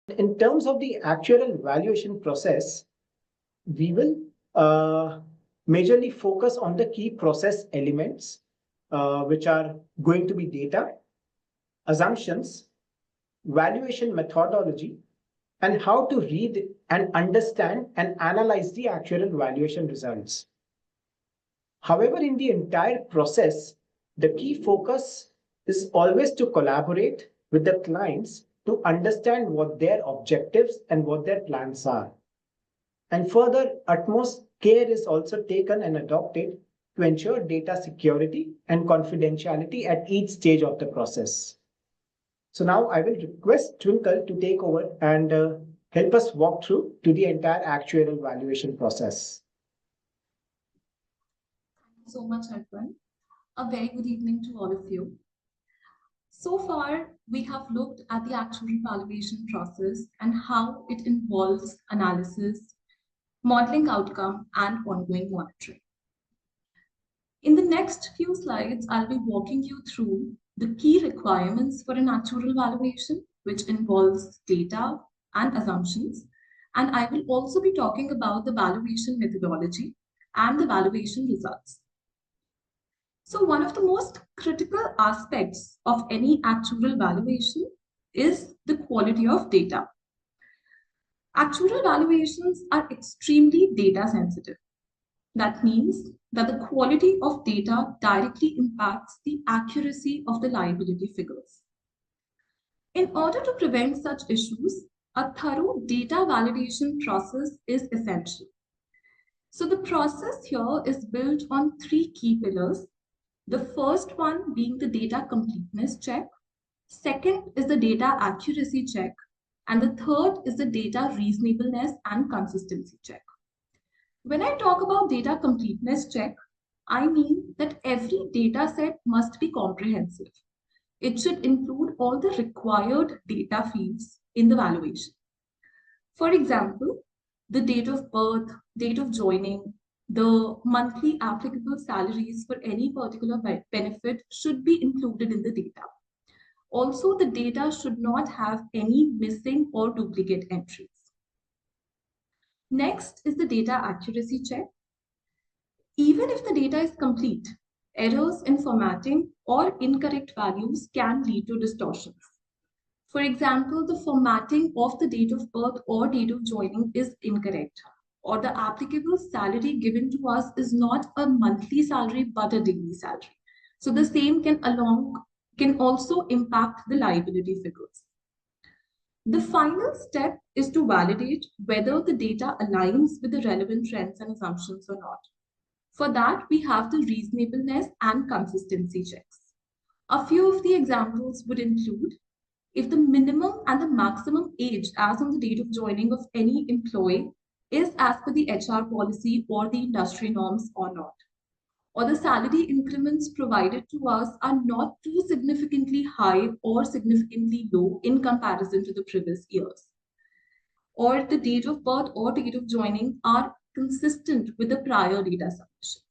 In terms of the actuarial valuation process, we will majorly focus on the key process elements, which are going to be data, assumptions, valuation methodology, and how to read and understand and analyze the actuarial valuation results. However, in the entire process, the key focus is always to collaborate with the clients to understand what their objectives and what their plans are. And further, utmost care is also taken and adopted to ensure data security and confidentiality at each stage of the process. So now I will request Twinkle to take over and help us walk through to the entire actuarial valuation process. Thank you so much, Arpaan. A very good evening to all of you. So far, we have looked at the actuarial valuation process and how it involves analysis, modeling outcome, and ongoing monitoring. In the next few slides, I'll be walking you through the key requirements for an actuarial valuation, which involves data and assumptions. And I will also be talking about the valuation methodology and the valuation results. So one of the most critical aspects of any actuarial valuation is the quality of data. Actuarial valuations are extremely data sensitive. That means that the quality of data directly impacts the accuracy of the liability figures. In order to prevent such issues, a thorough data validation process is essential. So the process here is built on three key pillars. The first one being the data completeness check. Second is the data accuracy check. And the third is the data reasonableness and consistency check. When I talk about data completeness check, I mean that every data set must be comprehensive. It should include all the required data fields in the valuation. For example, the date of birth, date of joining, the monthly applicable salaries for any particular benefit should be included in the data. Also, the data should not have any missing or duplicate entries. Next is the data accuracy check. Even if the data is complete, errors in formatting or incorrect values can lead to distortions. For example, the formatting of the date of birth or date of joining is incorrect, or the applicable salary given to us is not a monthly salary but a daily salary. So the same can also impact the liability figures. The final step is to validate whether the data aligns with the relevant trends and assumptions or not. For that, we have the reasonableness and consistency checks. A few of the examples would include if the minimum and the maximum age as on the date of joining of any employee is as per the HR policy or the industry norms or not, or the salary increments provided to us are not too significantly high or significantly low in comparison to the previous years, or the date of birth or date of joining are consistent with the prior data submissions.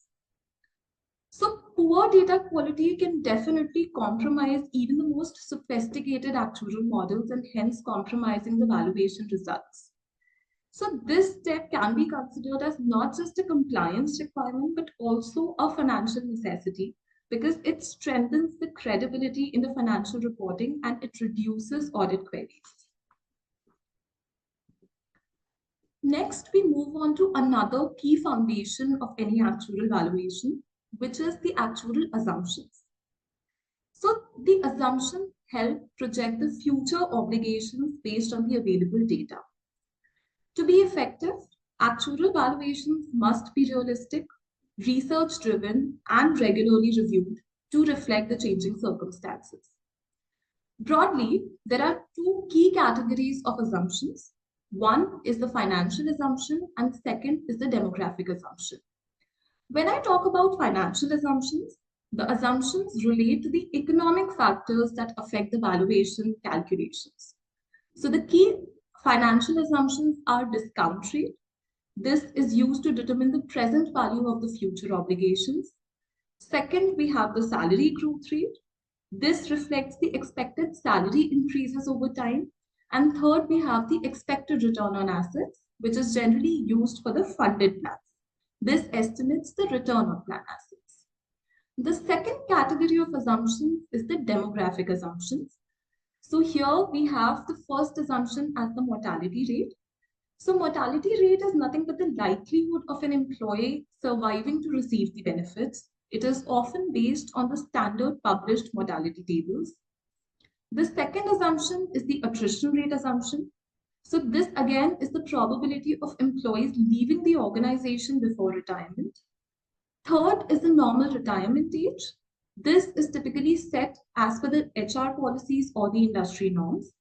So poor data quality can definitely compromise even the most sophisticated actuarial models and hence compromising the valuation results. So this step can be considered as not just a compliance requirement, but also a financial necessity because it strengthens the credibility in the financial reporting and it reduces audit queries. Next, we move on to another key foundation of any actuarial valuation, which is the actuarial assumptions. So the assumptions help project the future obligations based on the available data. To be effective, actuarial valuations must be realistic, research-driven, and regularly reviewed to reflect the changing circumstances. Broadly, there are two key categories of assumptions. One is the financial assumption, and second is the demographic assumption. When I talk about financial assumptions, the assumptions relate to the economic factors that affect the valuation calculations. So the key financial assumptions are discount rate. This is used to determine the present value of the future obligations. Second, we have the salary growth rate. This reflects the expected salary increases over time. And third, we have the expected return on assets, which is generally used for the funded plans. This estimates the return on plan assets. The second category of assumptions is the demographic assumptions. So here we have the first assumption as the mortality rate. So mortality rate is nothing but the likelihood of an employee surviving to receive the benefits. It is often based on the standard published mortality tables. The second assumption is the attrition rate assumption. So this again is the probability of employees leaving the organization before retirement. Third is the normal retirement age. This is typically set as per the HR policies or the industry norms.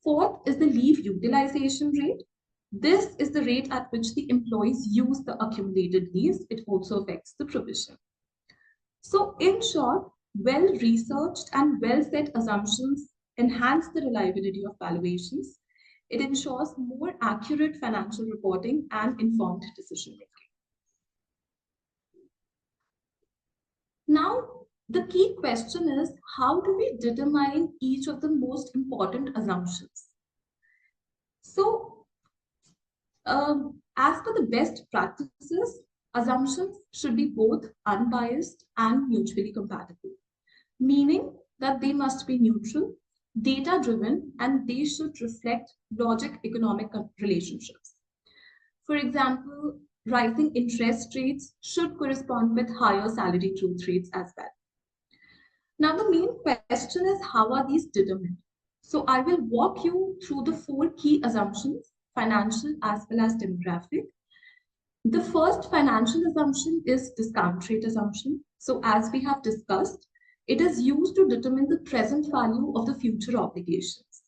Fourth is the leave utilization rate. This is the rate at which the employees use the accumulated leaves. It also affects the provision. So in short, well-researched and well-set assumptions enhance the reliability of valuations. It ensures more accurate financial reporting and informed decision-making. Now, the key question is, how do we determine each of the most important assumptions? So, as per the best practices, assumptions should be both unbiased and mutually compatible, meaning that they must be neutral, data-driven, and they should reflect logic-economic relationships. For example, rising interest rates should correspond with higher salary growth rates as well. Now, the main question is, how are these determined? So I will walk you through the 4 key assumptions, financial as well as demographic. The first financial assumption is discount rate assumption. So as we have discussed, it is used to determine the present value of the future obligations.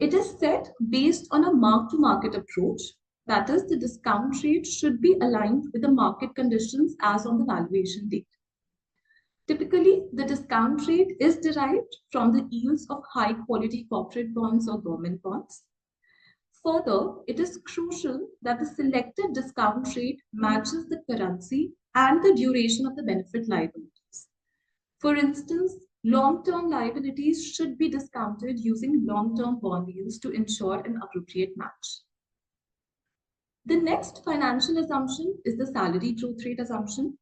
It is set based on a mark-to-market approach. That is, the discount rate should be aligned with the market conditions as on the valuation date. Typically, the discount rate is derived from the yields of high-quality corporate bonds or government bonds. Further, it is crucial that the selected discount rate matches the currency and the duration of the benefit liabilities. For instance, long-term liabilities should be discounted using long-term bond yields to ensure an appropriate match. The next financial assumption is the salary growth rate assumption.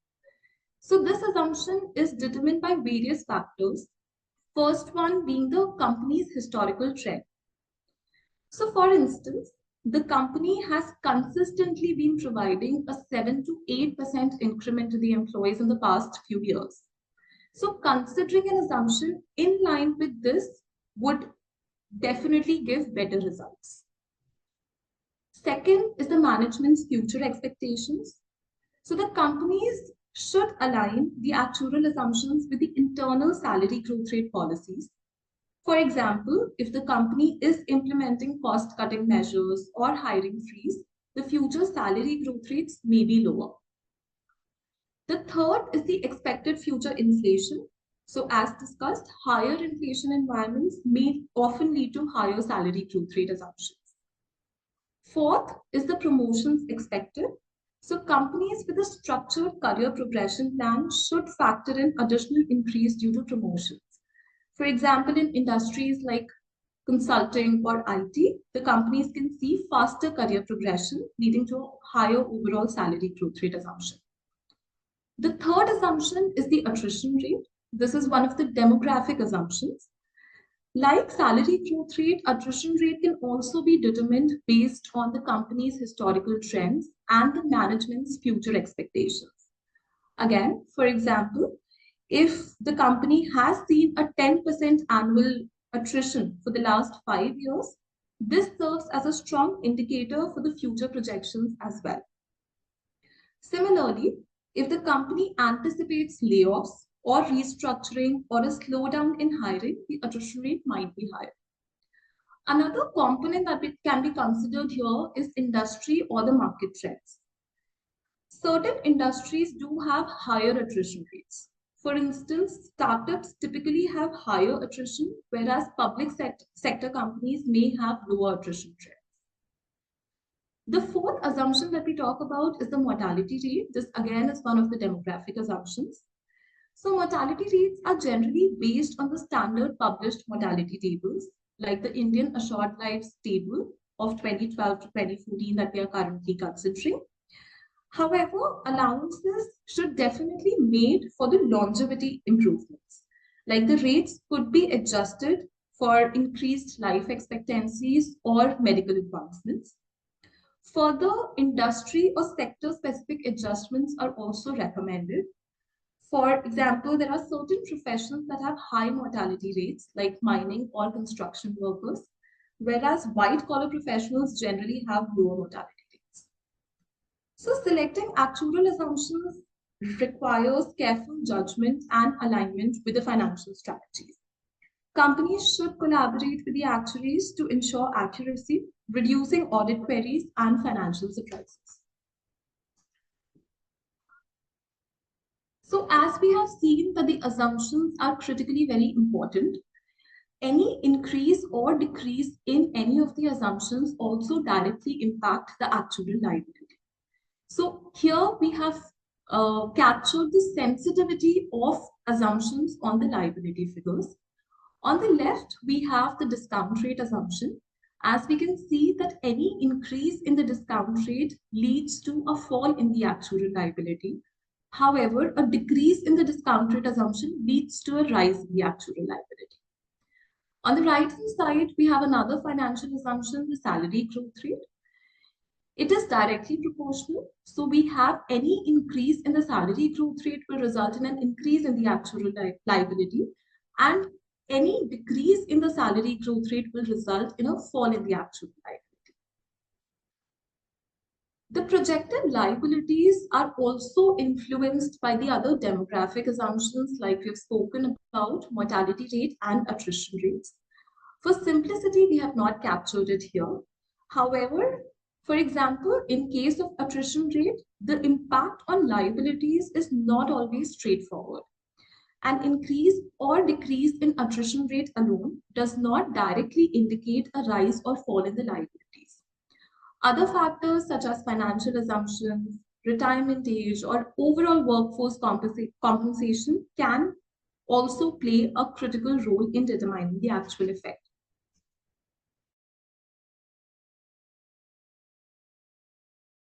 So this assumption is determined by various factors. First one being the company's historical trend. So for instance, the company has consistently been providing a 7 to 8% increment to the employees in the past few years. So considering an assumption in line with this would definitely give better results. Second is the management's future expectations. So the companies should align the actuarial assumptions with the internal salary growth rate policies. For example, if the company is implementing cost-cutting measures or hiring freeze, the future salary growth rates may be lower. The third is the expected future inflation. So as discussed, higher inflation environments may often lead to higher salary growth rate assumptions. Fourth is the promotions expected. So companies with a structured career progression plan should factor in additional increase due to promotions. For example, in industries like consulting or IT, the companies can see faster career progression, leading to a higher overall salary growth rate assumption. The third assumption is the attrition rate. This is one of the demographic assumptions. Like salary growth rate, attrition rate can also be determined based on the company's historical trends and the management's future expectations. Again, for example, if the company has seen a 10% annual attrition for the last 5 years, this serves as a strong indicator for the future projections as well. Similarly, if the company anticipates layoffs or restructuring or a slowdown in hiring, the attrition rate might be higher. Another component that can be considered here is industry or the market trends. Certain industries do have higher attrition rates. For instance, startups typically have higher attrition, whereas public sector companies may have lower attrition trends. The fourth assumption that we talk about is the mortality rate. This again is one of the demographic assumptions. So mortality rates are generally based on the standard published mortality tables. like the Indian Assured Lives table of 2012 to 2014 that we are currently considering. However, allowances should definitely be made for the longevity improvements. Like the rates could be adjusted for increased life expectancies or medical advancements. Further, industry or sector specific adjustments are also recommended. For example, there are certain professions that have high mortality rates, like mining or construction workers, whereas white collar professionals generally have lower mortality rates. So, selecting actuarial assumptions requires careful judgment and alignment with the financial strategies. Companies should collaborate with the actuaries to ensure accuracy, reducing audit queries and financial surprises. So as we have seen that the assumptions are critically very important, any increase or decrease in any of the assumptions also directly impact the actuarial liability. So here we have captured the sensitivity of assumptions on the liability figures. On the left, we have the discount rate assumption. As we can see that any increase in the discount rate leads to a fall in the actuarial liability. However, a decrease in the discount rate assumption leads to a rise in the actuarial liability. On the right-hand side, we have another financial assumption, the salary growth rate. It is directly proportional. So we have any increase in the salary growth rate will result in an increase in the actuarial liability, and any decrease in the salary growth rate will result in a fall in the actual liability. The projected liabilities are also influenced by the other demographic assumptions like we've spoken about, mortality rate and attrition rates. For simplicity, we have not captured it here. However, for example, in case of attrition rate, the impact on liabilities is not always straightforward. An increase or decrease in attrition rate alone does not directly indicate a rise or fall in the liabilities. Other factors such as financial assumptions, retirement age, or overall workforce compensation can also play a critical role in determining the actual effect.